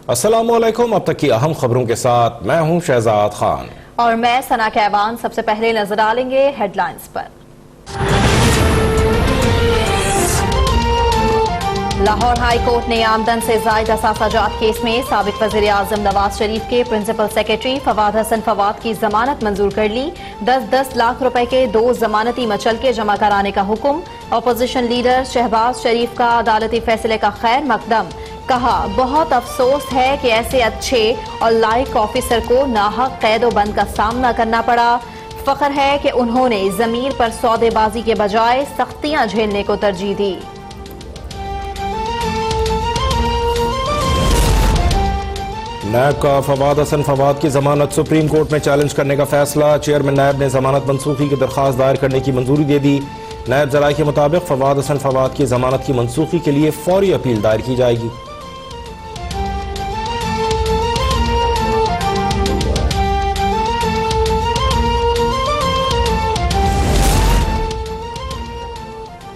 अस्सलामुअलैकुम। अब तक की अहम खबरों के साथ मैं हूं शहजाद खान और मैं सना कैवान। सबसे पहले नजर डालेंगे हेडलाइंस पर। लाहौर हाई कोर्ट ने आमदन से जायद असासाजात केस में साबिक वज़ीर आज़म नवाज शरीफ के प्रिंसिपल सेक्रेटरी फवाद हसन फवाद की जमानत मंजूर कर ली। 10-10 लाख रुपए के 2 जमानती मचलके जमा कराने का हुक्म। अपोजिशन लीडर शहबाज शरीफ का अदालती फैसले का खैर मकदम। कहा, बहुत अफसोस है कि ऐसे अच्छे और लायक ऑफिसर को नाहक कैदो बंद का सामना करना पड़ा। फख्र है कि उन्होंने जमीर पर सौदेबाजी के बजाय सख्तियां झेलने को तरजीह दी। नायब का फवाद हसन फवाद की जमानत सुप्रीम कोर्ट में चैलेंज करने का फैसला। चेयरमैन नायब ने जमानत मनसूखी की दरख्वास्त दायर करने की मंजूरी दे दी। नायब जराये के मुताबिक फवाद हसन फवाद की जमानत की मनसूखी के लिए फौरी अपील दायर की जाएगी।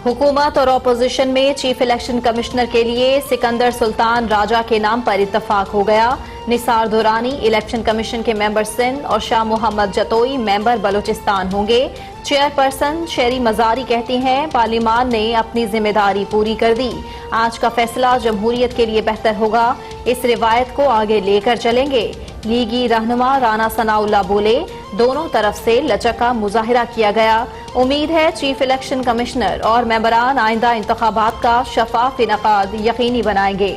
हुकूमत और अपोजिशन में चीफ इलेक्शन कमिश्नर के लिए सिकंदर सुल्तान राजा के नाम पर इत्तफाक हो गया। निसार दुरानी इलेक्शन कमीशन के मेंबर सिंध और शाह मोहम्मद जतोई मेंबर बलूचिस्तान होंगे। चेयरपर्सन शेरी मजारी कहती हैं, पार्लियामान ने अपनी जिम्मेदारी पूरी कर दी। आज का फैसला जमहूरियत के लिए बेहतर होगा। इस रिवायत को आगे लेकर चलेंगे। लीगी रहनुमा राना सनाउल्लाह बोले, दोनों तरफ से लचक का मुजाहिरा किया गया। उम्मीद है चीफ इलेक्शन कमिश्नर और मेंबरान आइंदा इंतखाबात का शफाफ इनकाद यकीनी बनाएंगे।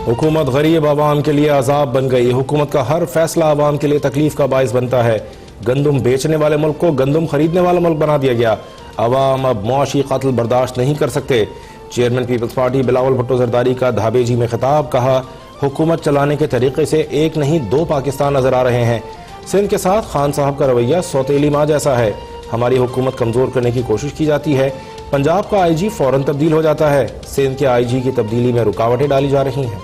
हुकूमत गरीब आवाम के लिए अजाब बन गई। हुकूमत का हर फैसला आवाम के लिए तकलीफ का बायस बनता है। गंदुम बेचने वाले मुल्क को गंदुम खरीदने वाला मुल्क बना दिया गया। अवाम अब मुआशी कत्ल बर्दाश्त नहीं कर सकते। Chairman peoples party Bilawal Bhutto Zardari का धाबेजी में खिताब। कहा, हुकूमत चलाने के तरीके से एक नहीं 2 पाकिस्तान नजर आ रहे हैं। सिंध के साथ खान साहब का रवैया सौतेली माँ जैसा है। हमारी हुकूमत कमजोर करने की कोशिश की जाती है। पंजाब का IG फौरन तब्दील हो जाता है। सिंध के IG की तब्दीली में रुकावटें डाली जा रही हैं।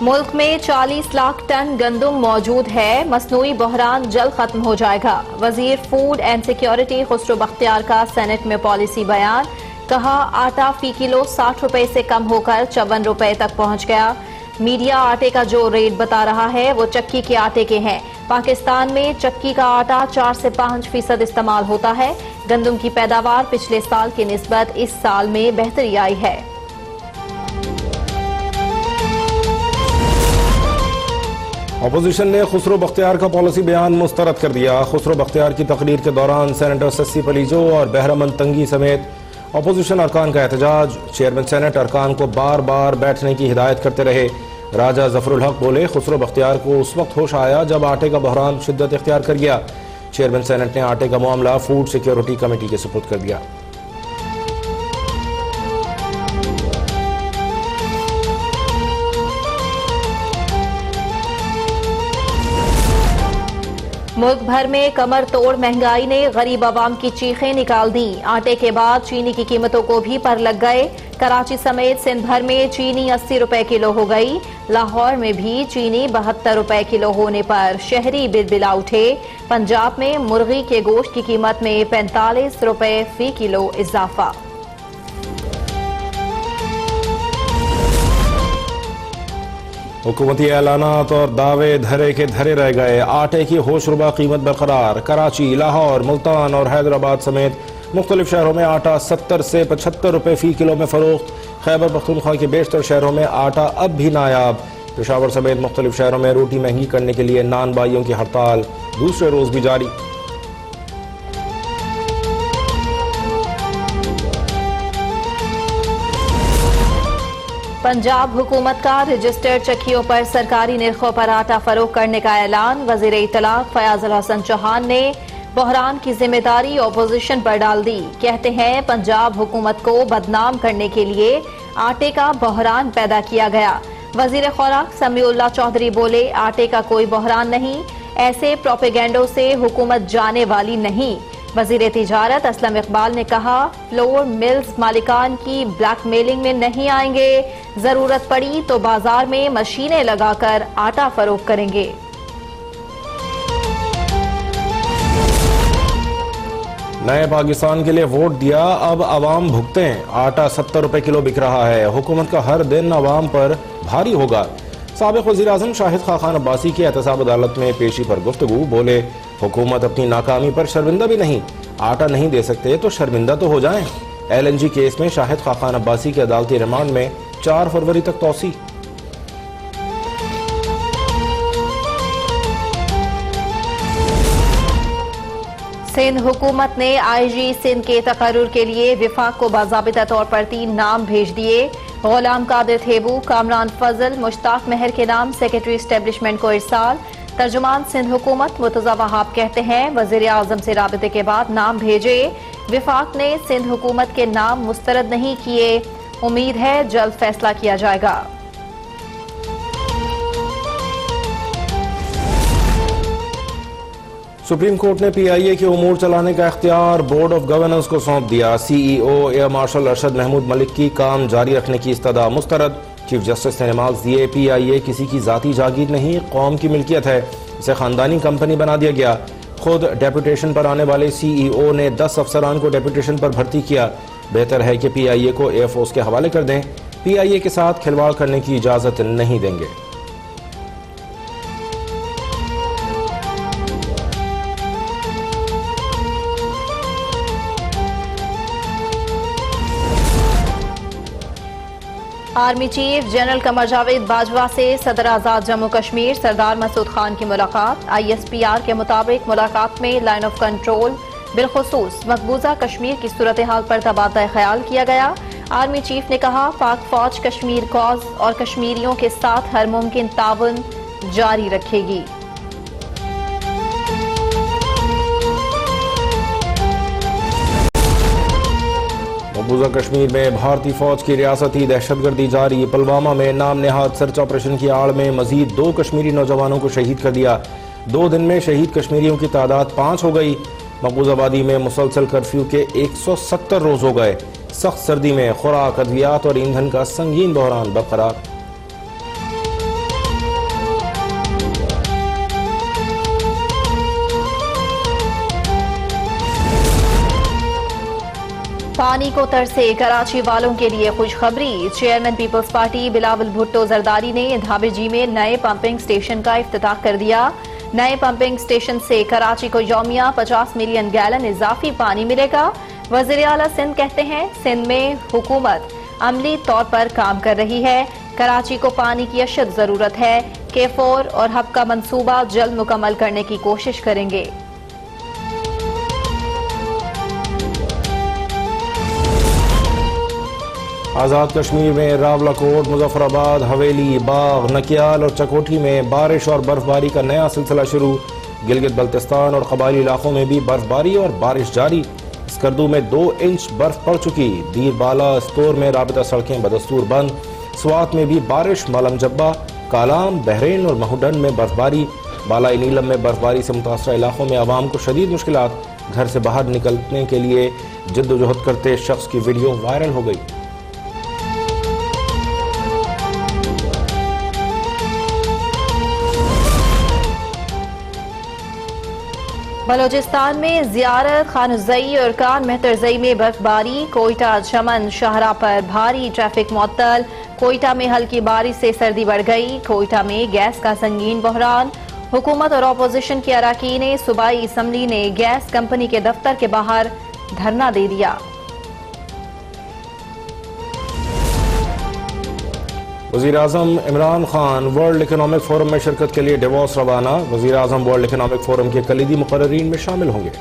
मुल्क में 40 लाख टन गंदुम मौजूद है। मसनूई बहरान जल्द खत्म हो जाएगा। वजीर food and security Khusro Bakhtiyar का सेनेट में पॉलिसी बयान। कहा, आटा फी किलो 60 रुपए से कम होकर 54 रुपए तक पहुंच गया। मीडिया आटे का जो रेट बता रहा है वो चक्की के आटे के हैं। पाकिस्तान में चक्की का आटा 4 से 5% इस्तेमाल होता है। गंदुम की पैदावार पिछले साल की निस्बत इस साल में बेहतरी आई है। अपोजिशन ने खुसरो बख्तियार का पॉलिसी बयान मुस्तरद कर दिया। खुसरो बख्तियार की तकरीर के दौरान सेनेटर सस्सी पलीजो और बहरामंद तंगी समेत अपोजिशन अरकान का एहतजाज। चेयरमैन सेनेट अरकान को बार बार बैठने की हिदायत करते रहे। राजा जफरुल हक बोले, खुसरो बख्तियार को उस वक्त होश आया जब आटे का बहरान शिद्दत इख्तियार कर गया। चेयरमैन सेनेट ने आटे का मामला फूड सिक्योरिटी कमेटी के सुपुर्द कर दिया। मुल्क भर में कमर तोड़ महंगाई ने गरीब आवाम की चीखें निकाल दी। आटे के बाद चीनी की कीमतों को भी पर लग गए। कराची समेत सिंध भर में चीनी 80 रुपए किलो हो गई। लाहौर में भी चीनी 72 रुपए किलो होने पर शहरी बिलबिला उठे। पंजाब में मुर्गी के गोश्त की कीमत में 45 रुपए फी किलो इजाफा। हुकूमती ऐलानात और दावे धरे के धरे रह गए। आटे की होशरुबा कीमत बरकरार। कराची, लाहौर, मुल्तान और हैदराबाद समेत मुख्तलिफ शहरों में आटा 70 से 75 रुपए फी किलो में फरोख्त। खैबर पख्तूनख्वा के बेशतर शहरों में आटा अब भी नायाब। पेशावर समेत मुख्तलिफ शहरों में रोटी महंगी करने के लिए नान बाइयों की हड़ताल दूसरे रोज भी जारी। पंजाब हुकूमत का रजिस्टर्ड चक्कियों पर सरकारी निर्खों पर आटा फरोख्त करने का ऐलान। वजीर इत्तलाक फयाज अल हसन चौहान ने बहरान की जिम्मेदारी अपोजिशन पर डाल दी। कहते हैं, पंजाब हुकूमत को बदनाम करने के लिए आटे का बहरान पैदा किया गया। वजीर खुराक समीउल्लाह चौधरी बोले, आटे का कोई बहरान नहीं। ऐसे प्रोपेगेंडो से हुकूमत जाने वाली नहीं। वजीर तिजारत असलम इकबाल ने कहा, फ्लोर मिल्स मालिकान की ब्लैकमेलिंग में नहीं आएंगे, जरूरत पड़ी तो बाजार में मशीनें लगाकर आटा फरोख्त करेंगे। नए पाकिस्तान के लिए वोट दिया, अब आवाम भुगतें। आटा 70 रुपए किलो बिक रहा है। हुकूमत का हर दिन आवाम पर भारी होगा। साबिक वज़ीर आज़म शाहिद खान अब्बासी की एहतसाब अदालत में पेशी पर गुफ्तगू। बोले, हुकूमत अपनी नाकामी पर शर्मिंदा भी नहीं। आटा नहीं दे सकते तो शर्मिंदा तो हो जाएं। LNG केस में शाहिद खान अब्बासी के अदालती रिमांड में 4 फरवरी तक तौसी। सिंध हुकूमत ने IG सिंध के तकर्रुर के लिए विफाक को बाज़ाबिता तौर पर 3 नाम भेज दिए। गुलाम कादिर थेबू, कामरान फजल, मुश्ताक महर के नाम सेक्रेटरी एस्टेब्लिशमेंट को इरसाल। तर्जुमान सिंध हुकूमत मुर्तज़ा वहाब कहते हैं, वज़ीर आज़म से राबिते के बाद नाम भेजे। विफाक ने सिंध हुकूमत के नाम मुस्तरद नहीं किए। उम्मीद है जल्द फैसला किया जाएगा। सुप्रीम कोर्ट ने PIA के उमूर चलाने का इख्तियार बोर्ड ऑफ गवर्नेंस को सौंप दिया। CEO air marshal Arshad Mahmood Malik की काम जारी रखने की इस्तदा मुस्तरद। चीफ जस्टिस ने नमाज दिए। PIA किसी की जाती जागीर नहीं, कौम की मिल्कियत है। इसे खानदानी कंपनी बना दिया गया। खुद डेपुटेशन पर आने वाले CEO ने 10 अफसरान को डेपुटेशन पर भर्ती किया। बेहतर है कि PIA को एयरफोर्स के हवाले कर दें। PIA के साथ खिलवाड़ करने की इजाजत नहीं देंगे। Army chief general Qamar Javed Bajwa से सदर आजाद जम्मू कश्मीर सरदार मसूद खान की मुलाकात। ISPR के मुताबिक मुलाकात में लाइन ऑफ कंट्रोल बिलखुसूस मकबूजा कश्मीर की सूरत हाल पर तबादला ख्याल किया गया। आर्मी चीफ ने कहा, पाक फौज कश्मीर कॉज और कश्मीरियों के साथ हर मुमकिन ताउन जारी रखेगी। मकबूजा कश्मीर में भारतीय फौज की रियासती दहशतगर्दी जारी। पुलवामा में नाम नेहाद सर्च ऑपरेशन की आड़ में मजीद 2 कश्मीरी नौजवानों को शहीद कर दिया। 2 दिन में शहीद कश्मीरियों की तादाद 5 हो गई। मकबूजाबादी में मुसलसल कर्फ्यू के 170 रोज हो गए। सख्त सर्दी में खुराक, अद्वियात और ईंधन का संगीन बहरान बरकरार। पानी को तरसे कराची वालों के लिए खुशखबरी। Chairman peoples party Bilawal Bhutto Zardari ने धाबेजी में नए पंपिंग स्टेशन का इफ्तिताह कर दिया। नए पंपिंग स्टेशन से कराची को यौमिया 50 मिलियन गैलन इजाफी पानी मिलेगा। वज़ीर आला सिंध कहते हैं, सिंध में हुकूमत अमली तौर पर काम कर रही है। कराची को पानी की अशद जरूरत है। K4 और हब का मंसूबा जल्द मुकम्मल करने की कोशिश करेंगे। आज़ाद कश्मीर में रावलाकोट, मुजफ्फराबाद, हवेली, बाग, नकियाल और चकोठी में बारिश और बर्फबारी का नया सिलसिला शुरू। गिलगित बल्तिस्तान और कबायली इलाकों में भी बर्फबारी और बारिश जारी। स्कर्दू में 2 इंच बर्फ पड़ चुकी। दीरबाला स्टोर में राबिता सड़कें बदस्तूर बंद। स्वात में भी बारिश। मालम जब्बा, कालाम, बहरीन और महूडन में बर्फबारी। बालाई नीलम में बर्फबारी से मुतासरा इलाकों में आवाम को शदीद मुश्किलात। घर से बाहर निकलने के लिए जद्दोजहद करते शख्स की वीडियो वायरल हो गई। बलोचिस्तान में जियारत खानुज़ई और कान मेहतरजई में बर्फबारी। कोयटा, चमन, शाहरा पर भारी ट्रैफिक मुअत्तल। कोयटा में हल्की बारिश से सर्दी बढ़ गई। कोयटा में गैस का संगीन बहरान। हुकूमत और अपोजिशन के अरकान सूबाई असम्बली ने गैस कंपनी के दफ्तर के बाहर धरना दे दिया। वज़ीर आज़म Imran Khan world economic forum में शिरकत के लिए डेवोस रवाना। वज़ीर आज़म वर्ल्ड इकोनॉमिक फोरम के कलीदी मुकर्ररीन में शामिल होंगे।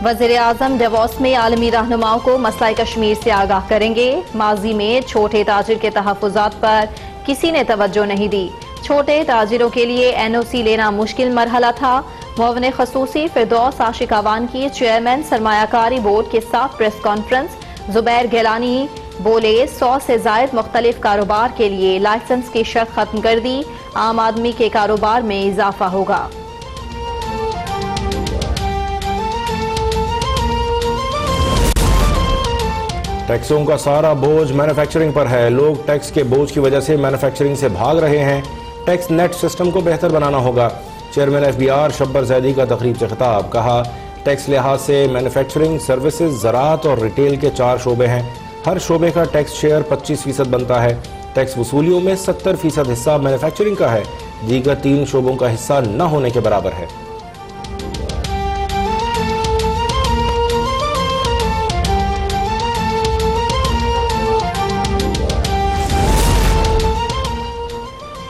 वज़ीर आज़म डेवोस में आलमी रहनुमाओं को मसला कश्मीर से आगाह करेंगे। माजी में छोटे ताजिर के तहफ़्फ़ुज़ात पर किसी ने तवज्जो नहीं दी। छोटे ताजिरों के लिए NOC लेना मुश्किल मरहला था। मुअव्विन ख़ुसूसी फिरदौस आशिक अवान की चेयरमैन सरमायाकारी बोर्ड के साथ प्रेस कॉन्फ्रेंस। जुबैर गिलानी बोले 100 से जायद मुख्तलिफ कारोबार के लिए लाइसेंस की शर्त खत्म कर दी, आम आदमी के कारोबार में इजाफा होगा। टैक्सों का सारा बोझ मैन्युफैक्चरिंग पर है। लोग टैक्स के बोझ की वजह से मैन्युफैक्चरिंग से भाग रहे हैं। टैक्स नेट सिस्टम को बेहतर बनाना होगा। चेयरमैन FBR शब्बर जैदी का तकरीब से खिताब। कहा, टैक्स लिहाज से मैन्युफैक्चरिंग, सर्विसेज, ज़राअत और रिटेल के 4 शोबे हैं। हर शोबे का टैक्स शेयर 25% बनता है। टैक्स वसूलियों में 70% हिस्सा मैन्युफैक्चरिंग का है। दीगर 3 शोबों का हिस्सा न होने के बराबर है।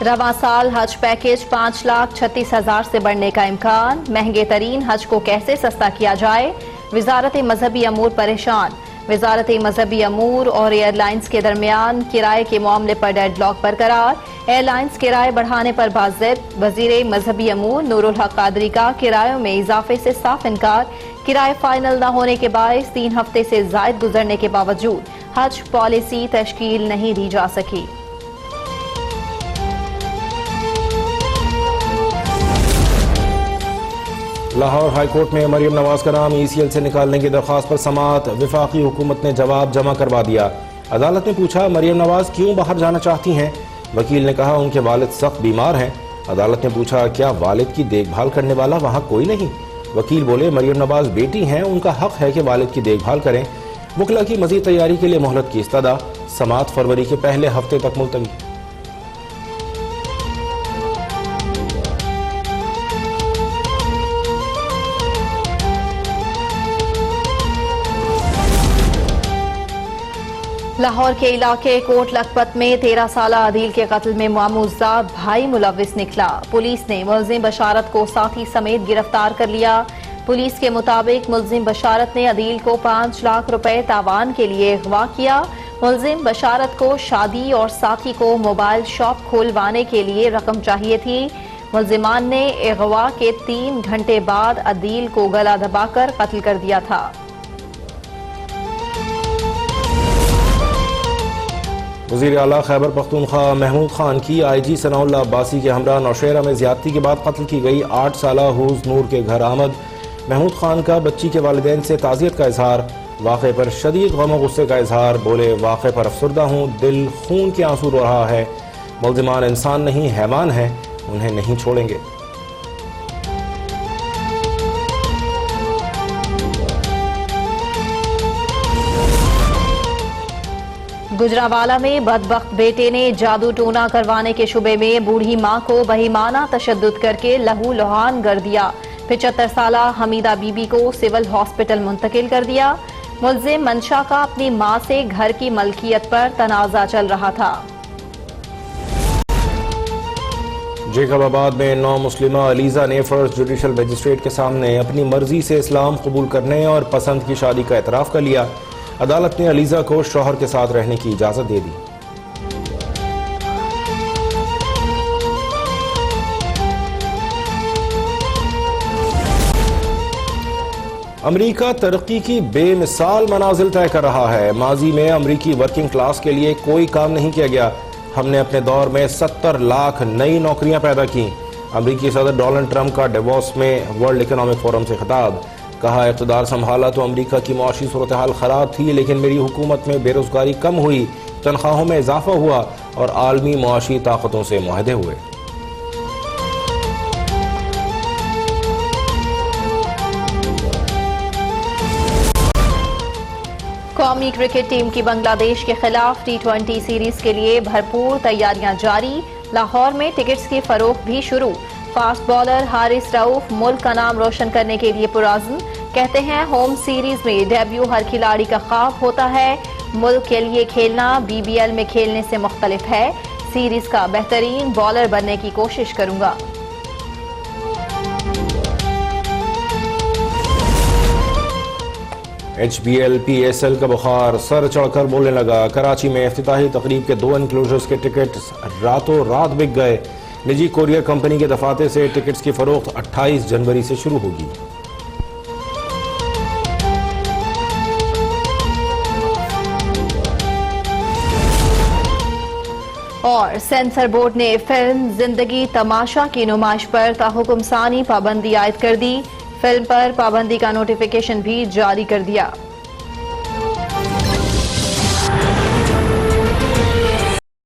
रवां साल हज पैकेज 5,36,000 से बढ़ने का इम्कान। महंगे तरीन हज को कैसे सस्ता किया जाए, वजारत मजहबी अमूर परेशान। वजारत मजहबी अमूर और एयरलाइंस के दरमियान किराए के मामले पर डेडलॉक बरकरार। एयरलाइंस किराए बढ़ाने पर बाज़िद। वजीर मजहबी अमूर नूरुल हक कादरी का किरायों में इजाफे से साफ इनकार। किराए फाइनल न होने के बायस 3 हफ्ते से जायद गुजरने के बावजूद हज पॉलिसी तश्कील नहीं दी जा सकी। लाहौर हाई कोर्ट में मरियम नवाज का नाम ECL से निकालने की दरख्वास्त पर समाअत। वफाकी हुकूमत ने जवाब जमा करवा दिया। अदालत ने पूछा, मरियम नवाज क्यों बाहर जाना चाहती हैं? वकील ने कहा, उनके वालिद सख्त बीमार हैं। अदालत ने पूछा, क्या वालिद की देखभाल करने वाला वहाँ कोई नहीं? वकील बोले, मरियम नवाज बेटी हैं, उनका हक है कि वालिद की देखभाल करें। वकला की मजीद तैयारी के लिए मोहलत की इस्तदा। समाअत फरवरी के पहले हफ्ते तक मुलतवी। लाहौर के इलाके कोट लखपत में 13 साला अदील के कत्ल में मामूज़ात भाई मुलव्विस निकला। पुलिस ने मुल्जिम बशारत को साथी समेत गिरफ्तार कर लिया। पुलिस के मुताबिक मुल्जिम बशारत ने अदील को 5 लाख रुपए तावान के लिए अगवा किया। मुल्जिम बशारत को शादी और साथी को मोबाइल शॉप खोलवाने के लिए रकम चाहिए थी। मुल्जिमान ने अगवा के 3 घंटे बाद अदील को गला दबाकर कत्ल कर दिया था। वज़ीर आला खैबर पख्तूनख्वा महमूद खान की IG सनाउल्लाह अब्बासी के हमरा नौशेरा में ज्यादती के बाद कत्ल की गई 8 साला हूज नूर के घर आमद। महमूद खान का बच्ची के वालिदैन से ताज़ियत का इजहार। वाक़े पर शदीद गम और गुस्से का इजहार। बोले, वाक़े पर अफसरदा हूँ, दिल खून के आंसू रो रहा है। मुल्जिमान इंसान नहीं हैवान हैं, उन्हें नहीं छोड़ेंगे। गुजरावाला में बदबख्त बेटे ने जादू टोना करवाने के शुबे में बूढ़ी मां को बहीमाना तशद्दुद करके लहू लुहान कर दिया। 75 साला हमीदा बीबी को सिविल हॉस्पिटल मुंतकिल कर दिया। मुल्जिम मंशा का अपनी मां से घर की मलकियत पर तनाजा चल रहा था। जेकबाबाद में नौ मुस्लिमा अलीजा ने फर्स्ट जुडिशल मजिस्ट्रेट के सामने अपनी मर्जी से इस्लाम कबूल करने और पसंद की शादी का एतराफ़ कर लिया। अदालत ने अलीजा को शौहर के साथ रहने की इजाजत दे दी। अमरीका तरक्की की बेमिसाल मनाजिल तय कर रहा है। माजी में अमरीकी वर्किंग क्लास के लिए कोई काम नहीं किया गया। हमने अपने दौर में 70 लाख नई नौकरियां पैदा की। अमरीकी सदर डोनाल्ड ट्रंप का डेवोस में वर्ल्ड इकोनॉमिक फोरम से खिताब। कहा, इक़्तिदार संभाला तो अमरीका की मुआशी सूरत हाल ख़राब थी, लेकिन मेरी हुकूमत में बेरोज़गारी कम हुई, तनख्वाहों में इजाफा हुआ और आलमी मुआशी ताकतों से मुआहदे हुए। कौमी क्रिकेट टीम की बांग्लादेश के खिलाफ T20 सीरीज के लिए भरपूर तैयारियां जारी। लाहौर में टिकट्स की फरोख्त भी शुरू। फास्ट बॉलर हारिस रऊफ मुल्क का नाम रोशन करने के लिए पुराज़्म। कहते हैं, होम सीरीज में डेब्यू हर खिलाड़ी का ख्वाब होता है। मुल्क के लिए खेलना BBL में खेलने से मुख्तलिफ है। सीरीज का बेहतरीन बॉलर बनने की कोशिश करूंगा। HBL PSL का बुखार सर चढ़कर बोलने लगा। कराची में इफ्तिताही तकरीब के 2 एनक्लोजर्स के टिकट रातों रात बिक गए। निजी कोरियर कंपनी के दफातर से टिकट्स की फरोख्त 28 जनवरी से शुरू होगी। और सेंसर बोर्ड ने फिल्म जिंदगी तमाशा की नुमाइश पर ताहुकुम सानी पाबंदी आयद कर दी। फिल्म पर पाबंदी का नोटिफिकेशन भी जारी कर दिया।